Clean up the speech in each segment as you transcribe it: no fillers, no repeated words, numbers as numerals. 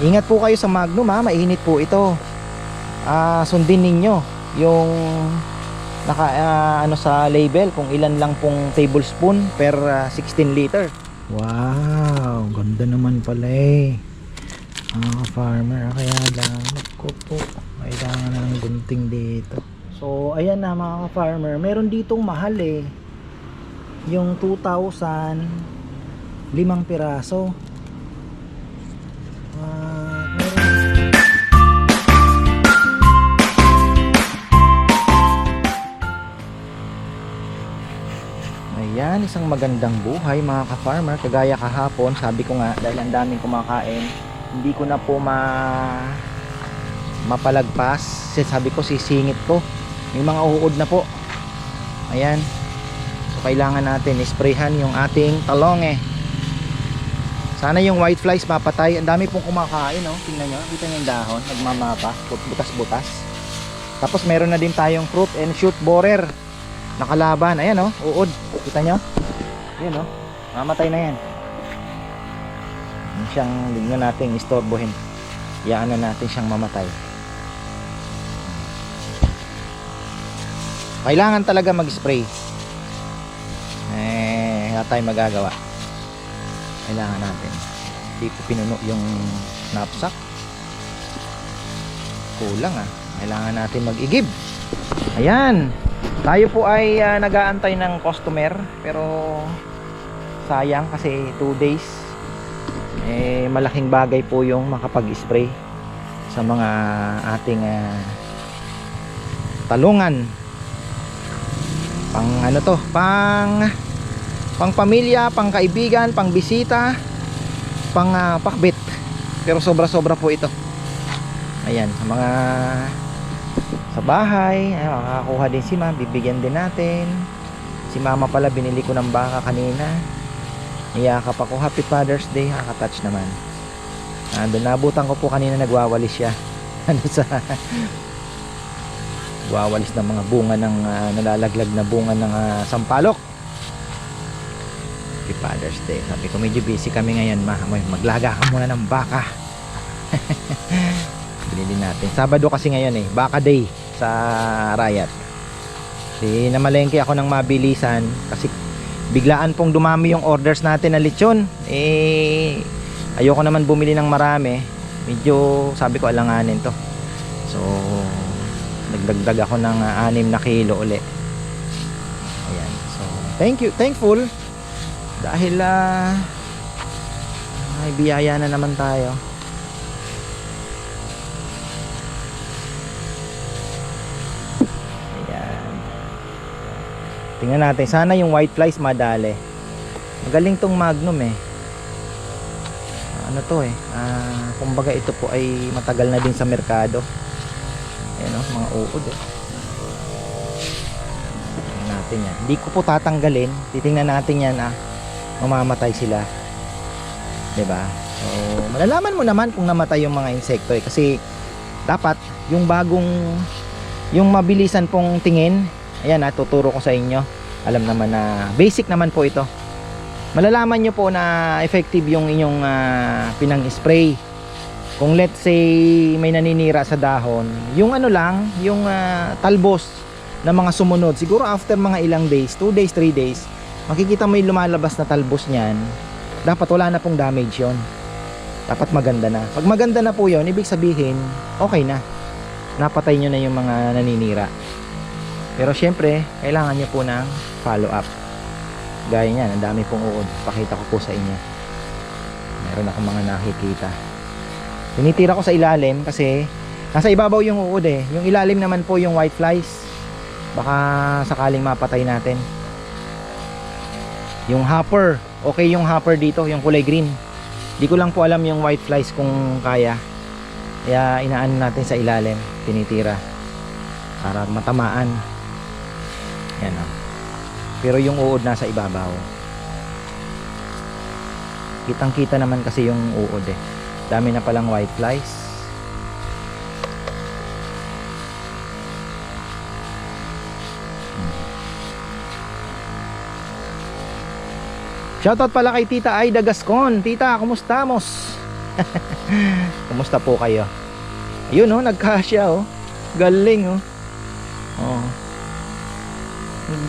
Ingat po kayo sa Magnum ha, mainit po ito. Sundin ninyo yung ano sa label kung ilan lang pong tablespoon per 16 liter. Wow, ganda naman pala eh. Mga farmer, kaya lang ko po kailangan ng gunting dito. So ayan na mga farmer, meron ditong mahal eh, yung 2,000, 5 piraso. Ayan, isang magandang buhay mga ka-farmer. Kagaya kahapon, sabi ko nga dahil ang daming kumakain, hindi ko na po mapalagpas. Sabi ko sisingit ko. May mga uod na po. Ayan. So kailangan natin isprayhan yung ating talong eh. Sana yung white flies mapatay. Ang dami pong kumakain, oh. Tingnan nyo, kita nyo yung dahon, nagmamapa, butas-butas. Tapos meron na din tayong fruit and shoot borer nakalaban. Ayan, oh, uod. Kita nyo? Ayan, oh. Mamatay na yan. Yan siyang lignan natin istorbohin. Iyaan na natin siyang mamatay. Kailangan talaga mag-spray. Wala tayong magagawa. Kailangan natin. Hindi ko pinuno yung knapsack. Kulang ah. Kailangan natin mag-igib. Ayan. Tayo po ay nag-aantay ng customer. Pero sayang kasi 2 days. Malaking bagay po yung makapag-spray sa mga ating talungan. Pang ano to, pang pamilya, pang kaibigan, pang bisita, pang pakbit. Pero sobra-sobra po ito. Ayan, sa mga sa bahay, makakakuha din si ma'am, bibigyan din natin. Si mama pala binili ko ng baka kanina. Iyakap ako, happy Father's Day, nakaka-touch naman. Doon nabutan ko po kanina, nagwawalis siya. Ano sa wawalis ng mga bunga ng nalalaglag na bunga ng sampalok. Happy Father's Day. Sabi ko medyo busy kami ngayon, maglaga ka muna ng baka. Bilhin natin. Sabado kasi ngayon eh, baka day sa Rayat. Namalengke ako ng mabilisan kasi biglaan pong dumami yung orders natin na lechon. Ayoko naman bumili ng marami. Medyo sabi ko alanganin to. So nagdagdag ako ng 6 na kilo uli. Ayan. So thankful dahil may biyaya na naman tayo. Ayan. Tingnan natin, sana yung white flies madali. Magaling tong Magnum eh. Ano to eh, kumbaga ito po ay matagal na din sa merkado. Ayan o, mga uod eh. Tingnan natin yan. Hindi ko po tatanggalin. Titingnan natin yan mamamatay sila. Diba? So malalaman mo naman kung namatay yung mga insekto eh. Kasi dapat yung yung mabilisan pong tingin. Ayan tuturo ko sa inyo. Alam naman na basic naman po ito. Malalaman nyo po na effective yung inyong pinang-spray. Kung let's say may naninira sa dahon, yung ano lang, yung talbos na mga sumunod, siguro after mga ilang days, 2 days, 3 days, makikita mo yung lumalabas na talbos niyan. Dapat wala na pong damage yon. Dapat maganda na. Pag maganda na po yon, ibig sabihin okay na, napatay nyo na yung mga naninira. Pero syempre kailangan nyo po ng follow up. Gaya niyan, ang dami pong uod. Pakita ko po sa inyo. Meron akong mga nakikita. Tinitira ko sa ilalim kasi nasa ibabaw yung uod eh. Yung ilalim naman po yung white flies. Baka sakaling mapatay natin. Yung hopper, okay yung hopper dito, yung kulay green. Di ko lang po alam yung white flies kung kaya. Kaya inaano natin sa ilalim, tinitira para matamaan. Yan o. Pero yung uod nasa ibabaw. Kitang kita naman kasi yung uod eh. Dami na palang white flies. Shoutout pala kay Tita Aida Gascon. Tita, kumusta mos? Kumusta po kayo? Ayun oh, nagkasya oh. Galing oh. Oh.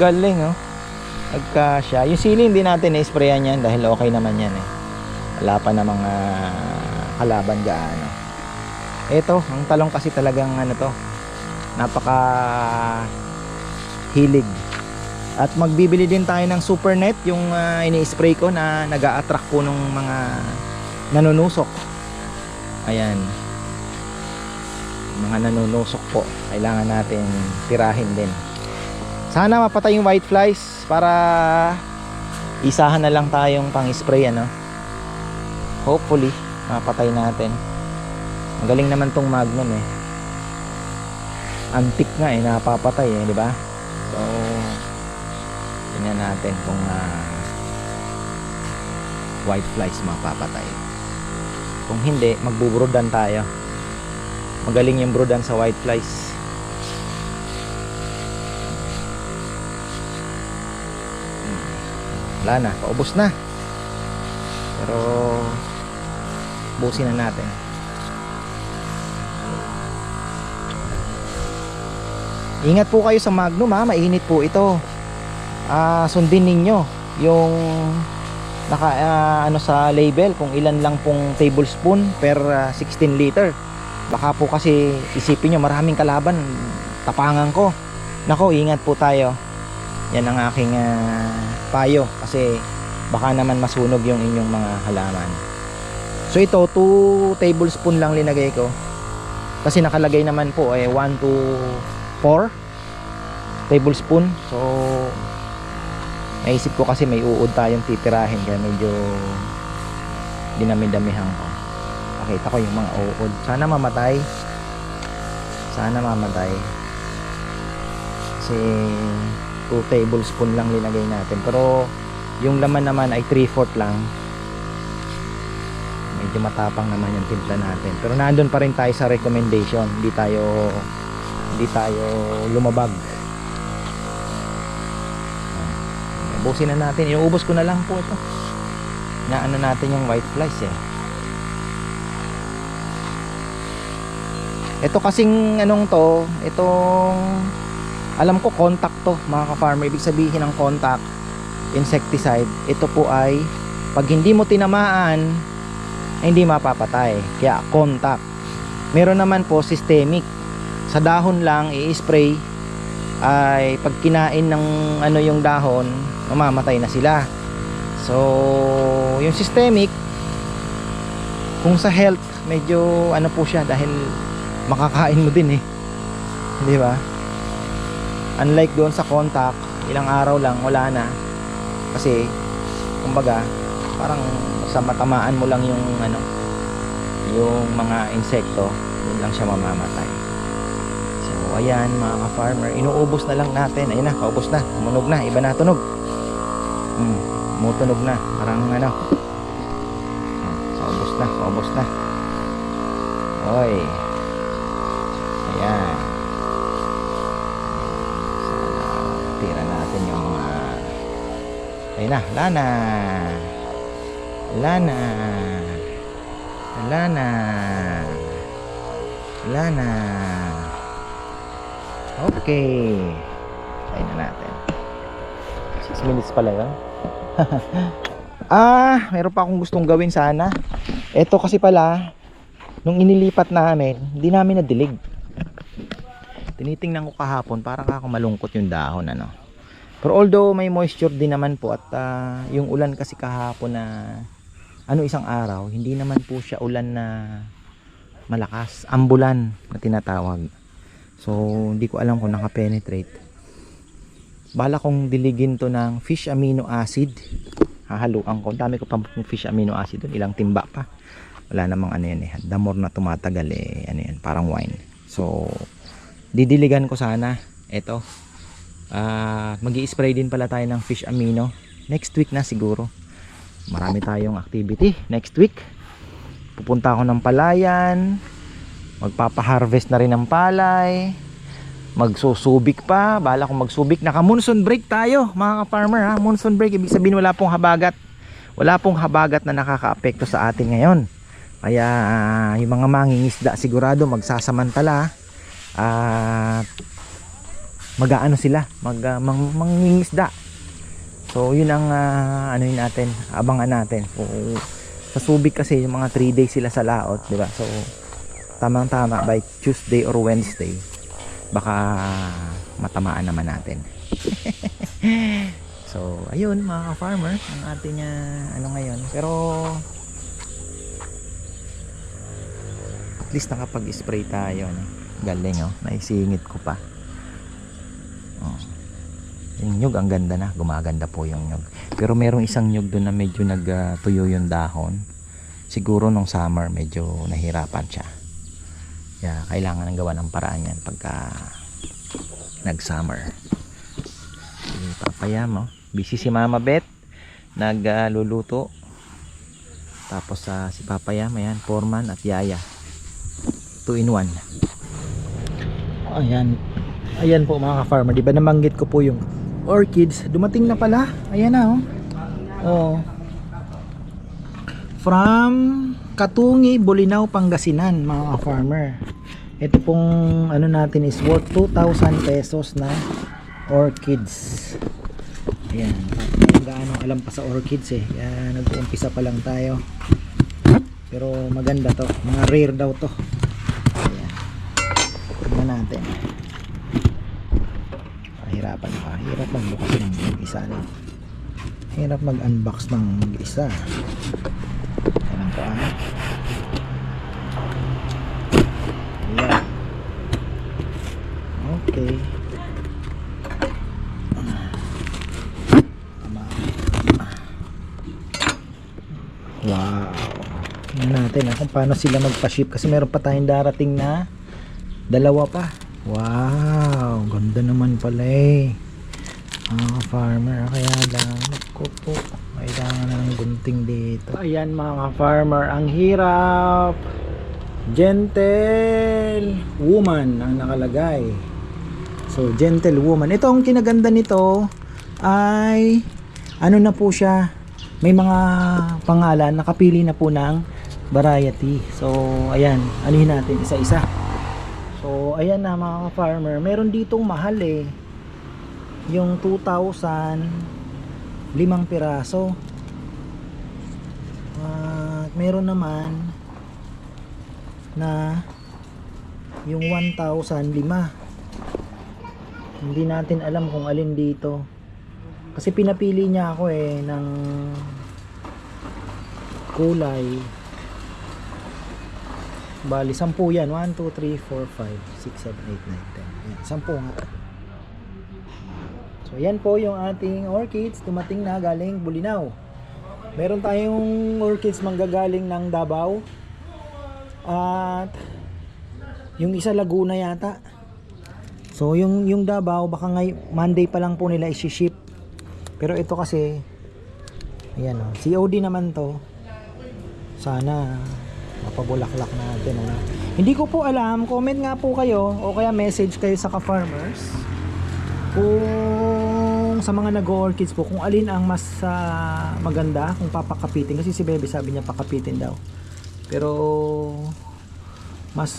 Galing oh. Nagkasya. Yung sili hindi natin na-sprayan yan dahil okay naman yan eh. Wala pa na mga kalaban gaano. Ito, ang talong kasi talagang ano to, napaka hilig. At magbibili din tayo ng super net, yung ini-spray ko na nag-a-attract po ng mga nanunusok. Ayan, mga nanunusok po, kailangan natin tirahin din. Sana mapatay yung white flies para isahan na lang tayong pang-spray ano. Hopefully mapatay natin. Ang galing naman tong Magnum eh. Antik nga eh, napapatay eh, di ba? So tingnan natin kung white flies mapapatay. Kung hindi, magbubrodan tayo. Magaling yung brodan sa white flies. Wala na, paubos na. Pero busin na natin. Ingat po kayo sa Magnum ha, mainit po ito. Sundin ninyo yung naka ano sa label kung ilan lang pong tablespoon per 16 liter. Baka po kasi isipin nyo maraming kalaban, tapangan ko. Nako, ingat po tayo. Yan ang aking payo kasi baka naman masunog yung inyong mga halaman. So ito 2 tablespoon lang linagay ko. Kasi nakalagay naman po 1 to 4 tablespoon. So naisip ko kasi may uod tayong titirahin kaya medyo dinami-damihan ko. Nakita ko yung mga uod. Sana mamatay. Sana mamatay. Kasi 2 tablespoon lang linagay natin. Pero yung laman naman ay 3/4 lang. Medyo matapang naman yung timpla natin. Pero nandun pa rin tayo sa recommendation. Hindi tayo lumabag. Ubusin na natin. Inuubos ko na lang po ito. Naano natin yung white flies eh. Ito kasing anong to, itong alam ko contact to mga ka-farmer. Ibig sabihin ng contact insecticide, ito po ay pag hindi mo tinamaan ay hindi mapapatay. Kaya contact. Meron naman po systemic. Sa dahon lang i-spray ay pag kinain ng ano yung dahon, mamamatay na sila. So yung systemic kung sa health medyo ano po siya dahil makakain mo din eh, di ba? Unlike doon sa contact, ilang araw lang wala na kasi kumbaga parang sa matamaan mo lang yung ano, yung mga insekto, doon lang siya mamamatay. So ayan mga ka-farmer, inuubos na lang natin. Ayun na, paubos na, tumunog na, iba na tunog. Tumutunog na, parang ano. Paubos na. Oy. Ayan. Sana tira natin yung mga ayun na, lana. Okay. Ayun na natin. 6 minutes pala yun. Meron pa akong gustong gawin sana. Ito kasi pala nung inilipat namin, hindi namin nadilig. Tinitingnan ko kahapon, parang ako malungkot yung dahon ano. Pero although may moisture din naman po at yung ulan kasi kahapon na isang araw, hindi naman po siya ulan na malakas, ambulan na tinatawag. So hindi ko alam kung naka-penetrate. Bala kong diligin to ng fish amino acid. Hahaluan ko. Dami ko pa fish amino acid doon, ilang timba pa. Wala namang ano yan eh. The more na tumatagal eh, ano yan, parang wine. So didiligan ko sana ito. Magi-spray din pala tayo ng fish amino next week na siguro. Marami tayong activity next week. Pupunta ako ng palayan, magpapa-harvest na rin ng palay, magsusubik pa. Bala kong magsubik. Naka monsoon break tayo mga ka-farmer ha. Monsoon break, ibig sabihin wala pong habagat na nakakaapekto sa atin ngayon. Kaya yung mga mangingisda sigurado magsasamantala at mag-aano sila, mangingisda. So yun ang ano yun natin, abangan natin. So, sa Subic kasi yung mga 3 days sila sa laot, di ba? So tamang tama by Tuesday or Wednesday baka matamaan naman natin. So ayun mga farmer ang ating ano ngayon, pero at least nakapag-spray tayo, no? Galing, oh, naisingit ko pa. Oh. Yung nyug ang ganda na, gumaganda po yung nyug. Pero merong isang nyug doon na medyo nagtuyo yung dahon. Siguro nung summer medyo nahirapan siya. Kaya kailangan ng gawa ng paraan yan pagka nag-summer. Papaya mo. Busy si Mama Beth, nagluluto. Tapos si Papaya, mayan, Foreman at Yaya. 2 in 1. Ayan. Ayan po mga ka-farmer. Di ba nabanggit ko po yung orchids. Dumating na pala. Ayan na, oh. Oh. From Katungi, Bolinao, Pangasinan, mga ka-farmer. Ito pong ano natin is worth 2,000 pesos na orchids. Ayan. Hindi gaano alam pa sa orchids eh. Kaya nag-uumpisa pa lang tayo. Pero maganda to. Mga rare daw to. Ayan. Tignan natin. Hirap magbukas ng isa, no? Hirap mag-unbox ng isa. Ayan po, Ayan. Okay. Wow. Tingnan natin kung paano sila magpa-ship kasi meron pa tayong darating na dalawa pa. Wow, ganda naman pala eh. Farmer, kaya lang naku po, kailangan na ng gunting dito. Ayan mga farmer, ang hirap. Gentle Woman ang nakalagay. So Gentle Woman, ito ang kinaganda nito ay ano na po siya, may mga pangalan, nakapili na po ng variety. So ayan, alihin natin isa-isa. So ayan na mga farmer, meron ditong mahal eh, yung 2,000, 5 piraso. At meron naman na yung 1,005. Hindi natin alam kung alin dito kasi pinapili niya ako eh ng kulay. Bali 10 yan, 1, 2, 3, 4, 5, 6, 7, 8, 9, 10. Ayan, 10 nga. So yan po yung ating orchids, dumating na galing Bolinao. Meron tayong orchids manggagaling ng Davao at yung isa Laguna yata. So yung Davao baka Monday pa lang po nila i-ship. Pero ito kasi ayan, oh, COD naman to. Sana mapabulaklak natin, ano? Hindi ko po alam, comment nga po kayo o kaya message kayo sa ka-farmers kung sa mga nag-orchids po kung alin ang mas maganda kung papakapitin, kasi si Bebe sabi niya pakapitin daw. Pero mas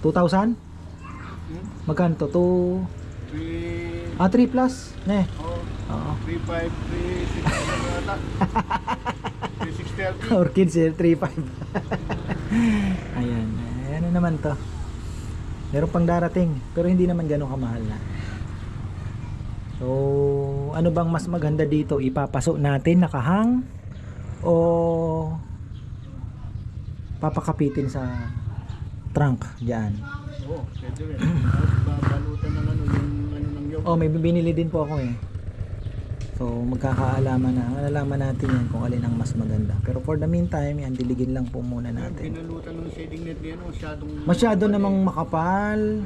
2,000? Magkano to? 3 plus? Ne? Oo. 3,500, 3,600. Orchids 3,500. Ayan. Ano naman to? Meron pang darating pero hindi naman gano'ng kamahal na. So, ano bang mas maganda dito? Ipapasok natin nakahang o papakapitin sa trunk diyan? Oo, pwede rin. Babalutan ng ano ng yog. Oh, may binili din po ako eh. So magkakaalaman na, malalaman natin yan kung alin ang mas maganda. Pero for the meantime, yan, diligin lang po muna natin. Pinalutan ng shading net niyan, masyado namang makapal.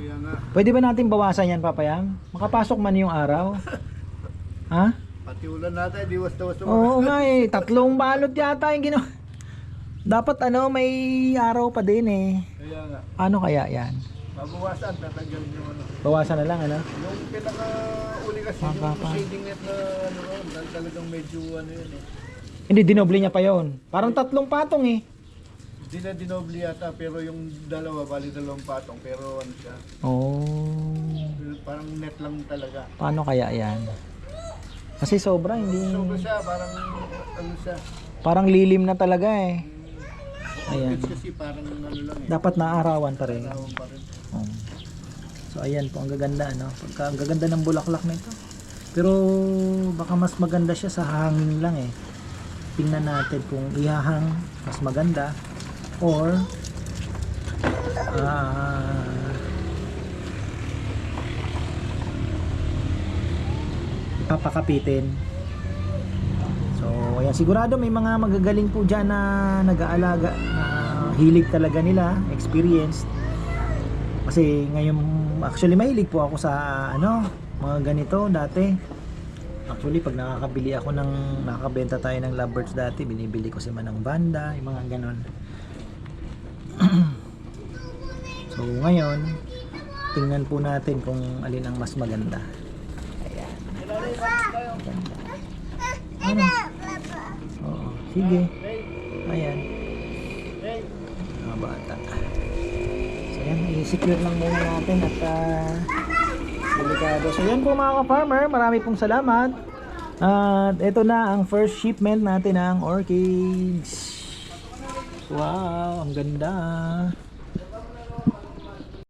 Pwede ba natin bawasan yan, Papayam? Makapasok man yung araw. Ha? Pati ulan natin, di was-was. Oo nga eh, 3 balot yata yung ginawa. Dapat ano, may araw pa din eh. Kaya nga. Ano kaya yan? Bawasan, tatanggal yung ano. Bawasan na lang, ano? Yung pinaka-uli kasi, yung shading net na ano, talagang medyo ano yun eh. Hindi, dinoble niya pa yon. Parang 3 patong eh. Di na dinoble yata, pero yung dalawa, bali dalawang patong, pero ano siya, Oh. parang net lang talaga. Paano kaya yan? Kasi sobra, hindi... So siya, parang ano siya, Parang lilim na talaga eh. Ayan. it's kasi parang ano lang eh. Dapat naarawan pa rin. Tawang pa rin. Oh. So ayan po, ang gaganda ano. Ang gaganda ng bulaklak nito. Pero baka mas maganda siya sa hangin lang eh. Tingnan natin kung ihahang mas maganda or papakapitin. So, ayan, sigurado may mga magagaling po dyan na nag-aalaga, na hilig talaga nila, experienced. Kasi ngayon, actually mahilig po ako sa ano, mga ganito dati. Actually, pag nakakabenta tayo ng lovebirds dati, binibili ko si Manang Banda, yung mga ganon. So, ngayon, tingnan po natin kung alin ang mas maganda. Ayan. Maganda. Ano? Oo, sige. Ayan. Mga bata. So, ayan, i-secure lang muna natin at delikado. So, yan po mga ka-farmer. Marami pong salamat. At ito na ang first shipment natin ng orchids. Wow, ang ganda.